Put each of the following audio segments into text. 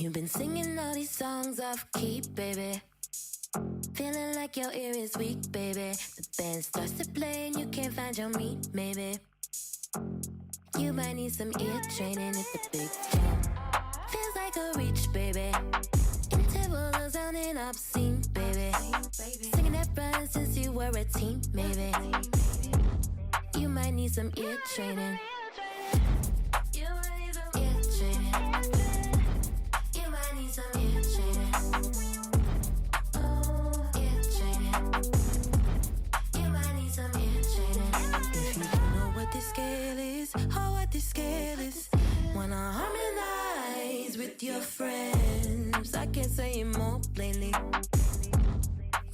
You've been singing all these songs off key, baby. Feeling like your ear is weak, baby. The band starts to play and you can't find your meat, maybe. You might need some ear training if the big jam feels like a reach, baby. Intervals sounding obscene, baby. Singing that run since you were a teen, maybe. You might need some ear training. You might need some ear training. You might need some ear training. Oh, ear training. You might need some ear training. If you don't know what this scale is, or what this scale is, wanna harmonize with your friends, I can't say it more plainly.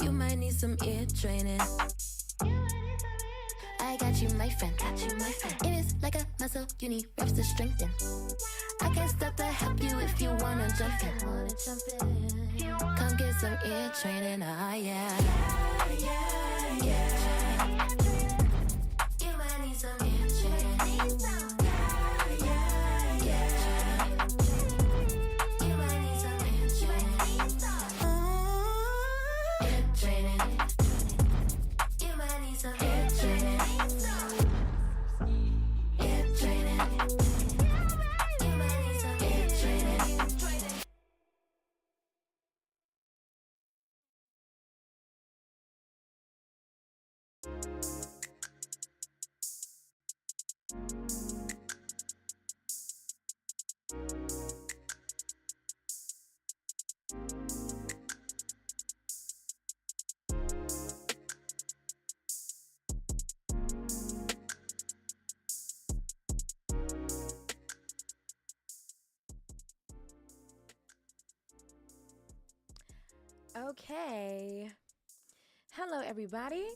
You might need some ear training. I got you, my friend. It is like a muscle, you need reps to strengthen. I can't stop to help you if you wanna jump in. Come get some ear training, ah yeah. You might need some ear training. You might need some ear training. Ear training. You might need some ear training. Ear training. You might need some ear training. Okay. Hello, everybody.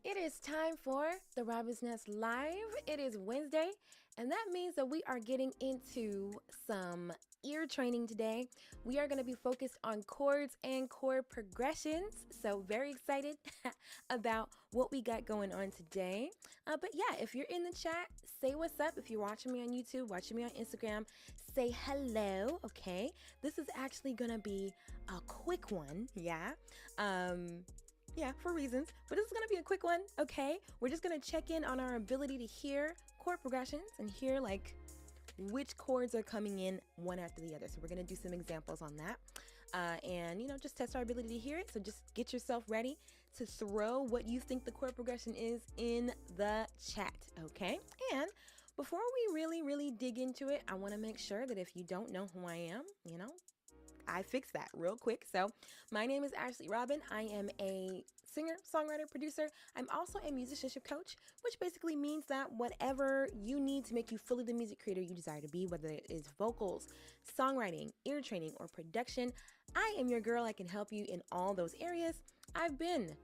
It is time for the Robin's Nest Live. It is Wednesday, and that means that we are getting into some ear training today. We are going to be focused on chords and chord progressions. So very excited about what we got going on today. But yeah, if you're in the chat, say what's up. If you're watching me on YouTube, watching me on Instagram, say hello, okay? This is actually going to be a quick one, yeah? Yeah, for reasons, but this is going to be a quick one, okay? We're just going to check in on our ability to hear chord progressions and hear like which chords are coming in one after the other. So we're going to do some examples on that and, just test our ability to hear it. So just get yourself ready to throw what you think the chord progression is in the chat, okay? And before we really dig into it, I want to make sure that if you don't know who I am, I fix that real quick. So my name is Ashley Robin. I am a singer, songwriter, producer. I'm also a musicianship coach, which basically means that whatever you need to make you fully the music creator you desire to be, whether it is vocals, songwriting, ear training, or production, I am your girl. I can help you in all those areas. I've been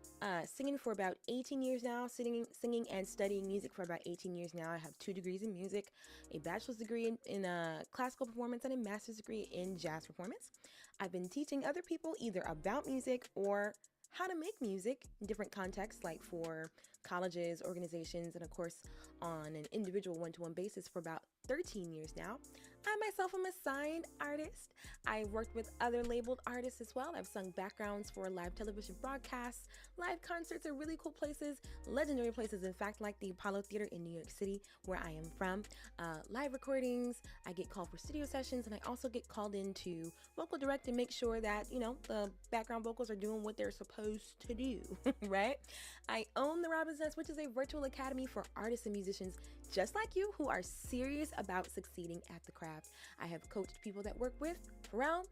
singing for about 18 years now, singing and studying music for about 18 years now. I have 2 degrees in music, a bachelor's degree in classical performance, and a master's degree in jazz performance. I've been teaching other people either about music or how to make music in different contexts, like for colleges, organizations, and of course on an individual one-to-one basis for about 13 years now. I myself am a signed artist. I've worked with other labeled artists as well. I've sung backgrounds for live television broadcasts. Live concerts are really cool places, legendary places, in fact, like the Apollo Theater in New York City, where I am from. Live recordings, I get called for studio sessions, and I also get called in to vocal direct and make sure that, the background vocals are doing what they're supposed to do, right? I own the Robin's Nest, which is a virtual academy for artists and musicians just like you who are serious about succeeding at the craft. I have coached people that work with Pharrell,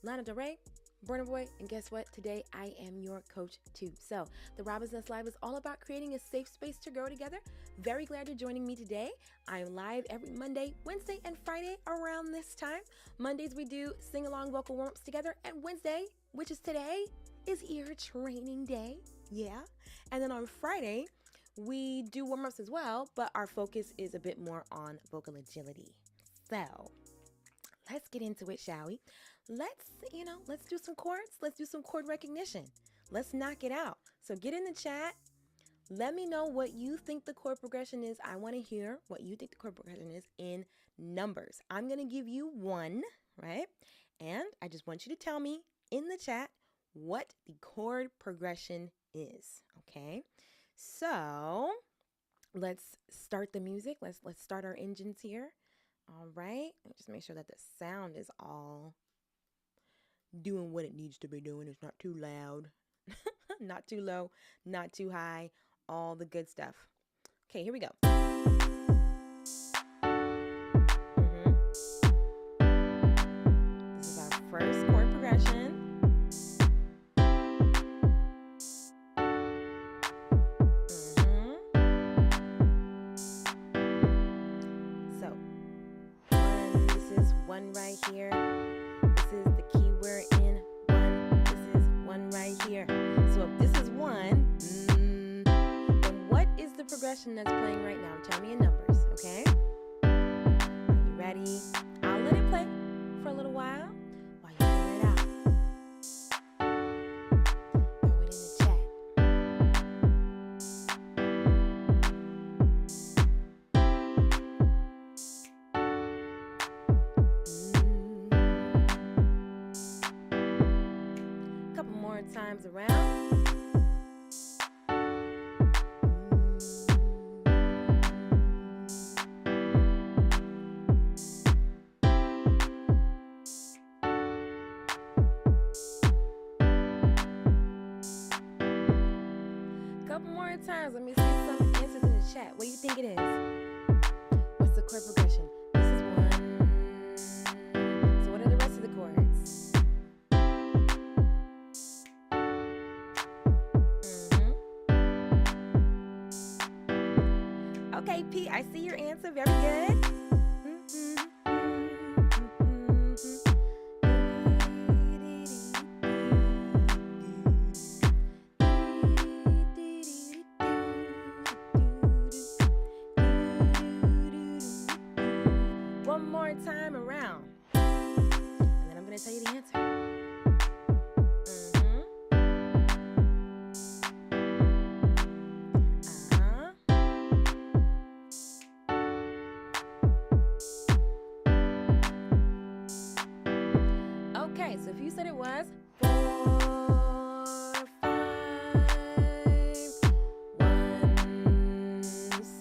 Lana Del Rey, Burna Boy, and guess what? Today I am your coach too. So the Robin's Nest Live is all about creating a safe space to grow together. Very glad you're joining me today. I'm live every Monday, Wednesday, and Friday around this time. Mondays we do sing-along vocal warm-ups together, and Wednesday, which is today, is ear training day. Yeah. And then on Friday, we do warm-ups as well, but our focus is a bit more on vocal agility. So let's get into it, shall we? Let's do some chords. Let's do some chord recognition. Let's knock it out. So get in the chat. Let me know what you think the chord progression is. I want to hear what you think the chord progression is in numbers. I'm going to give you 1, right? And I just want you to tell me in the chat what the chord progression is, okay? So let's start the music. Let's start our engines here. All right. Just make sure that the sound is all doing what it needs to be doing. It's not too loud, not too low, not too high, all the good stuff. Okay, here we go. This is our first chord progression. So, this is one right here. This is the key we're in. One. This is one right here. So if this is one, then what is the progression that's playing right now? Tell me in numbers, okay? Are you ready? I'll let it play for a little while you figure it out. Throw it in the chat. Couple more times around. Couple more times. Let me see some answers in the chat. What do you think it is? What's the chord progression? This is one. So what are the rest of the chords? Okay, Pete, I see your answer. Very good. One more time around. And then I'm going to tell you the answer. Okay, so if you said it was 4, 5, 1, 6,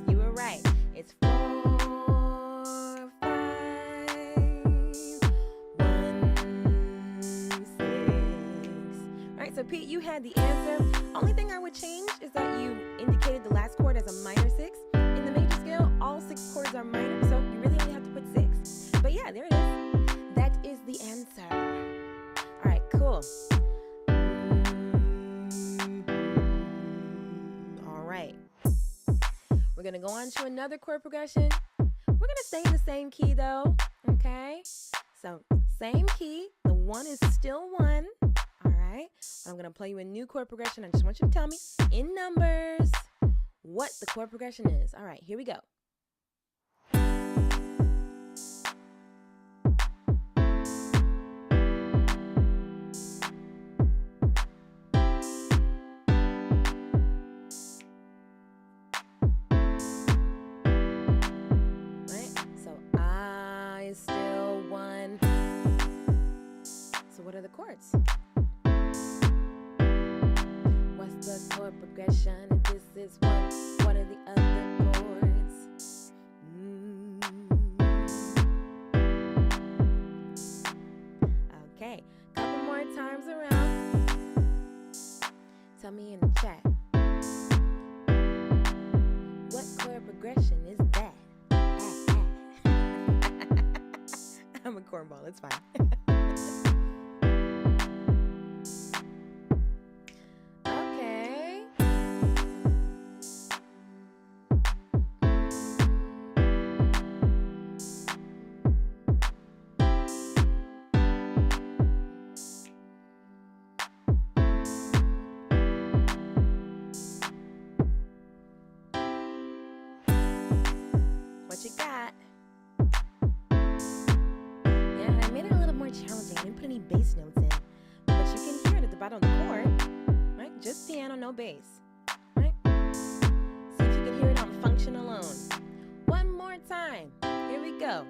you were right. It's 4, 5, 1, 6. Right, so Pete, you had the answer. Only thing I would change is that you indicated the last chord as a minor 6. In the major scale, all 6 chords are minor, so you really only have to put 6. But yeah, there it is. That is the answer. All right, cool. All right. We're going to go on to another chord progression. We're going to stay in the same key, though. Okay? So, same key. The 1 is still 1. All right? But I'm going to play you a new chord progression. I just want you to tell me in numbers what the chord progression is. All right, here we go. What are the chords? What's the chord progression? If this is one, what are the other chords? Okay, couple more times around. Tell me in the chat. What chord progression is that? I'm a cornball, it's fine. What you got? Yeah, I made it a little more challenging. I didn't put any bass notes in, but you can hear it at the bottom of the chord, right? Just piano, no bass, right? See if you can hear it on function alone. One more time. Here we go.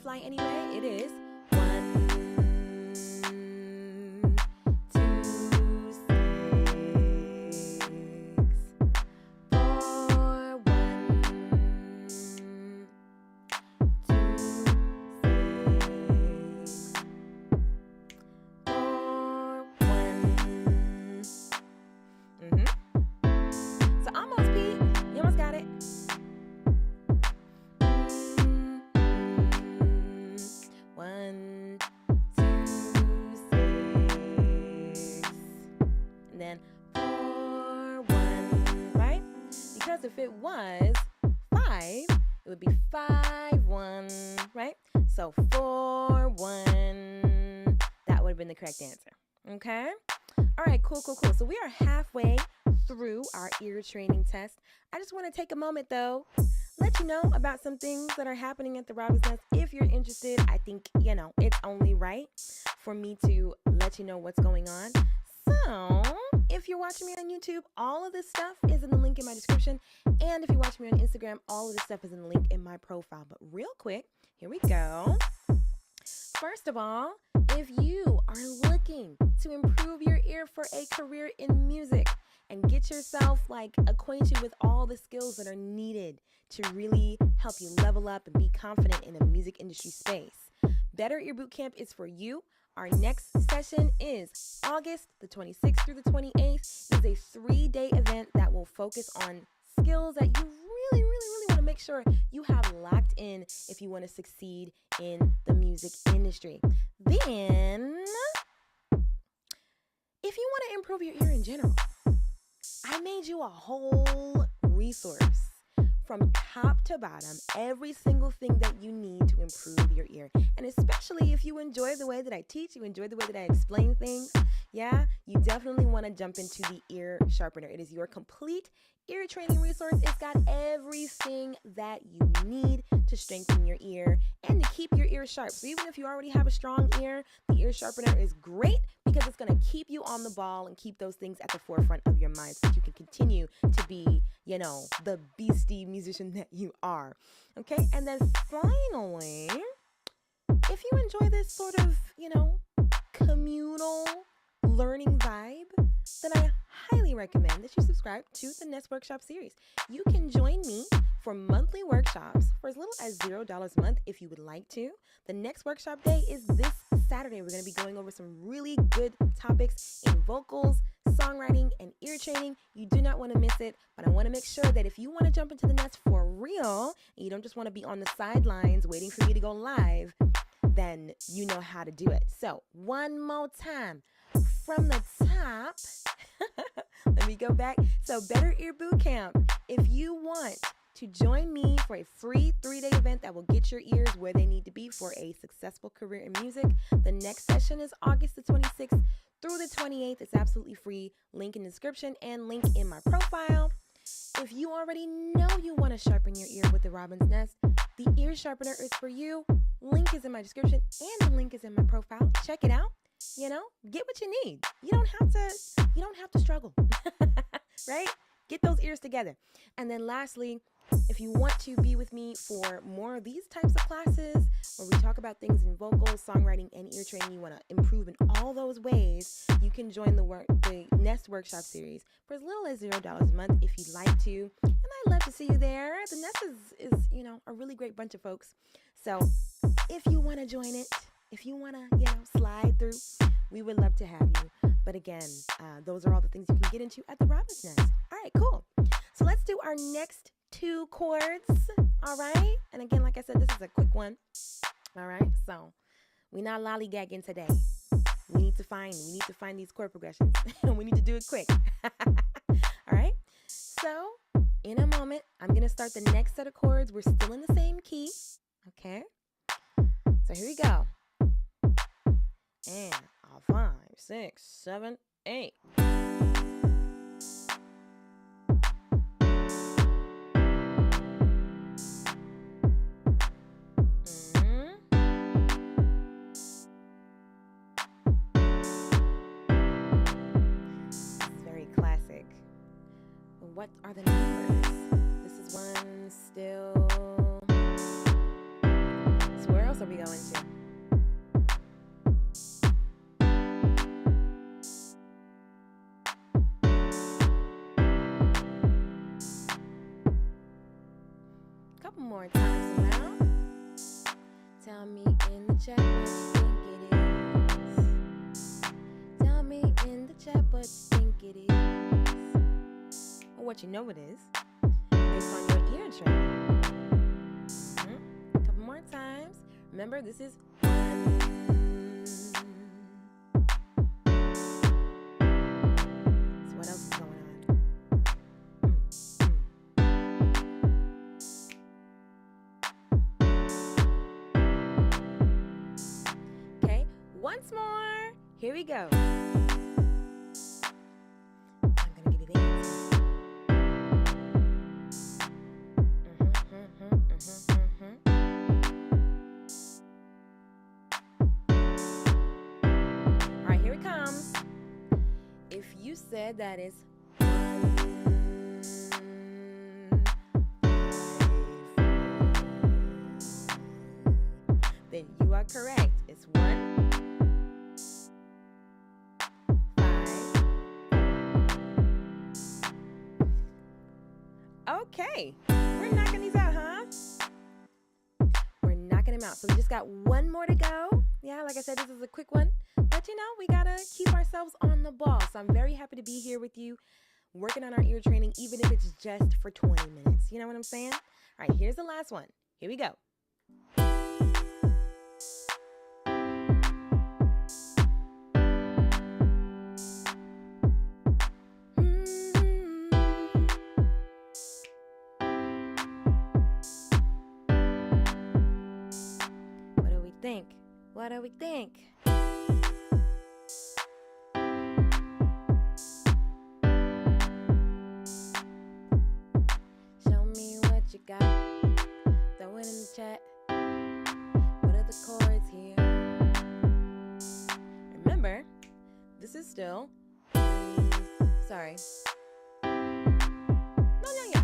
fly anyway. It is 1, 2, 6, 4, 1, 2, 6, 4, 1. So almost, Pete. You almost got it. 1, 2, 6, and then 4, 1, right? Because if it was 5, it would be 5, 1, right? So 4, 1, that would have been the correct answer. Okay? All right, cool. So we are halfway through our ear training test. I just want to take a moment, though, let you know about some things that are happening at the Robin's Nest. If you're interested, I think, it's only right for me to let you know what's going on. So, if you're watching me on YouTube, all of this stuff is in the link in my description. And if you're watching me on Instagram, all of this stuff is in the link in my profile. But real quick, here we go. First of all, if you are looking to improve your ear for a career in music and get yourself acquainted with all the skills that are needed to really help you level up and be confident in a music industry space, Better Ear Bootcamp is for you. Our next session is August the 26th through the 28th. It's a 3-day event that will focus on skills that you really want to make sure you have locked in if you want to succeed in the music industry. Then, if you want to improve your ear in general, I made you a whole resource from top to bottom, every single thing that you need to improve your ear. And especially if you enjoy the way that I teach, you enjoy the way that I explain things, you definitely want to jump into the Ear Sharpener. It is your complete ear training resource. It's got everything that you need to strengthen your ear and to keep your ear sharp. So even if you already have a strong ear, the Ear Sharpener is great because it's going to keep you on the ball and keep those things at the forefront of your mind so that you can continue to be, the beastie musician that you are. Okay? And then finally, if you enjoy this sort of, communal learning vibe, then I highly recommend that you subscribe to the Nest Workshop series. You can join me for monthly workshops for as little as $0 a month if you would like to. The next workshop day is this Saturday. We're going to be going over some really good topics in vocals, songwriting, and ear training. You do not want to miss it, but I want to make sure that if you want to jump into the Nest for real, and you don't just want to be on the sidelines waiting for me to go live, then you know how to do it. So one more time from the top. Let me go back. So Better Ear Bootcamp, if you want to join me for a free 3-day event that will get your ears where they need to be for a successful career in music, the next session is August the 26th through the 28th. It's absolutely free. Link in the description and link in my profile. If you already know you want to sharpen your ear with the Robin's Nest, the Ear Sharpener is for you. Link is in my description and the link is in my profile. Check it out. Get what you need. You don't have to struggle. Right? Get those ears together. And then lastly, if you want to be with me for more of these types of classes where we talk about things in vocals, songwriting, and ear training, you want to improve in all those ways, you can join the Nest Workshop series for as little as $0 a month if you'd like to. And I'd love to see you there. The Nest is a really great bunch of folks. So if you want to join it, if you want to, slide through, we would love to have you. But again, those are all the things you can get into at the Robin's Nest. All right, cool. So let's do our next 2 chords. All right. And again, like I said, this is a quick one. All right. So we're not lollygagging today. We need to find these chord progressions. We need to do it quick. All right. So in a moment, I'm going to start the next set of chords. We're still in the same key. Okay. So here we go. And 5, 6, 7, 8. Very classic. What are the numbers? This is 1 still. So where else are we here. Couple more times around. Tell me in the chat what you think it is. Tell me in the chat what you think it is. Or what you know it is. Based on your ear training. Couple more times. Remember, this is one. So what else is going on? Okay, once more. Here we go. I'm gonna give you the answer. All right, here it comes. If you said that is 1, 5, then you are correct. It's 1, 5. Okay, we're knocking these out, huh? We're knocking them out. So we just got one more to go. Yeah, like I said, this is a quick one. But you know, we gotta keep ourselves on the ball. So I'm very happy to be here with you, working on our ear training, even if it's just for 20 minutes. You know what I'm saying? All right, here's the last one. Here we go. What do we think? What do we think? Show me what you got. Throw it in the chat. What are the chords here? Remember, this is still. Sorry. No, yeah.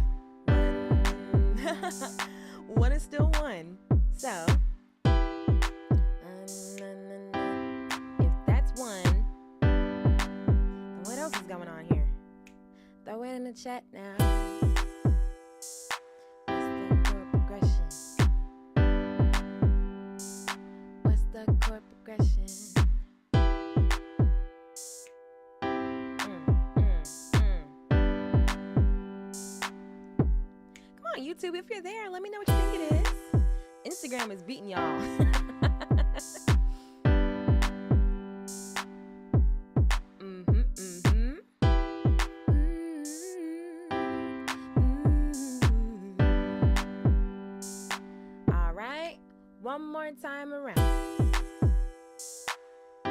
One is still one. So. If that's 1, then what else is going on here? Throw it in the chat now. What's the chord progression? Come on, YouTube, if you're there, let me know what you think it is. Instagram is beating y'all. All right, one more time around. I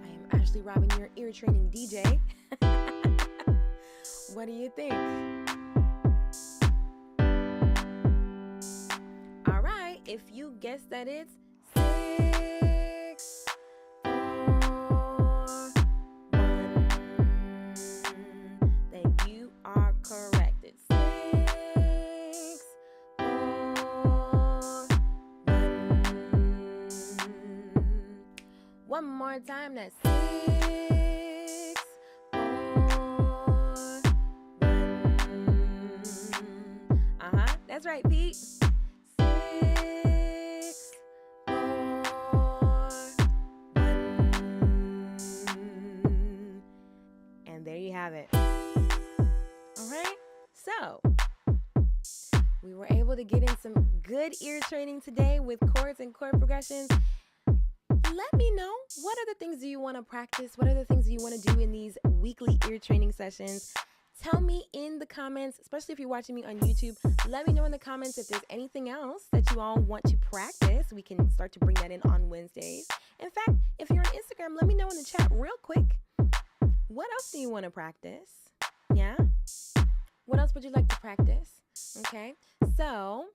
am Ashley Robin, your ear training DJ. What do you think? All right, if you guess that it's 6, 4, 1, then you are correct. It's 6, 4, 1. One more time, that's 6, 4, 1. That's right, Pete. 6, 4, 1. And there you have it. All right. So we were able to get in some good ear training today with chords and chord progressions. Let me know, what other things do you want to practice? What other things do you want to do in these weekly ear training sessions? Tell me in the comments, especially if you're watching me on YouTube. Let me know in the comments if there's anything else that you all want to practice. We can start to bring that in on Wednesdays. In fact, if you're on Instagram, let me know in the chat real quick. What else do you want to practice? Yeah? What else would you like to practice? Okay. So,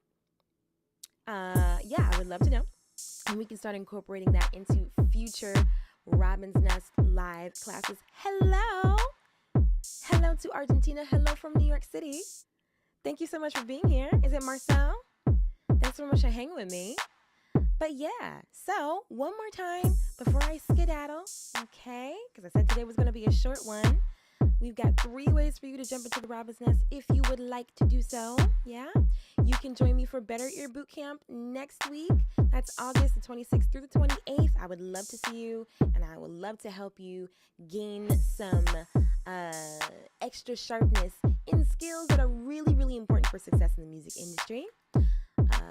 yeah, I would love to know. And we can start incorporating that into future Robin's Nest live classes. Hello. Hello to Argentina. Hello from New York City. Thank you so much for being here. Is it Marcel? Thanks so much for hanging with me. But yeah, so one more time before I skedaddle, okay? Because I said today was going to be a short one. We've got 3 ways for you to jump into the Robin's Nest if you would like to do so. Yeah, you can join me for Better Ear Bootcamp next week. That's August the 26th through the 28th. I would love to see you, and I would love to help you gain some extra sharpness in skills that are really, really important for success in the music industry.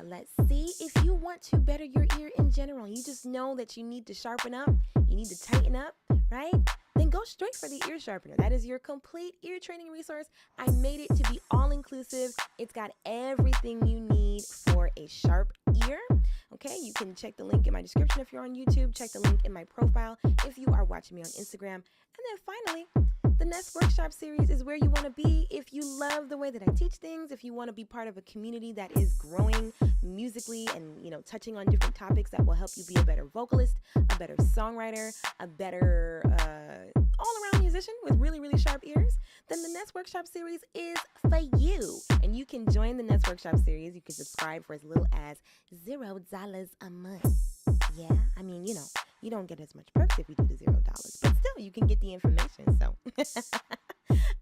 Let's see, if you want to better your ear in general, you just know that you need to sharpen up, you need to tighten up, right? Then go straight for the ear sharpener. That is your complete ear training resource. I made it to be all-inclusive. It's got everything you need for a sharp ear. Okay, you can check the link in my description if you're on YouTube. Check the link in my profile if you are watching me on Instagram. And then finally, the Nest Workshop series is where you want to be if you love the way that I teach things, if you want to be part of a community that is growing musically and, touching on different topics that will help you be a better vocalist, a better songwriter, a better all-around musician with really, really sharp ears, then the Nest Workshop series is for you. And you can join the Nest Workshop series. You can subscribe for as little as $0 a month. Yeah, I mean, you don't get as much perks if you do the $0, but still, you can get the information. So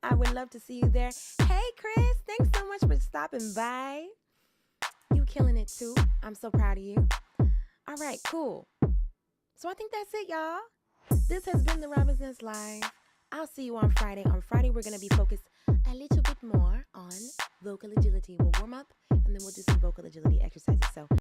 I would love to see you there. Hey, Chris, thanks so much for stopping by. You killing it too. I'm so proud of you. All right, cool. So I think that's it, y'all. This has been the Robin's Nest Live. I'll see you on Friday. On Friday, we're going to be focused a little bit more on vocal agility. We'll warm up, and then we'll do some vocal agility exercises. So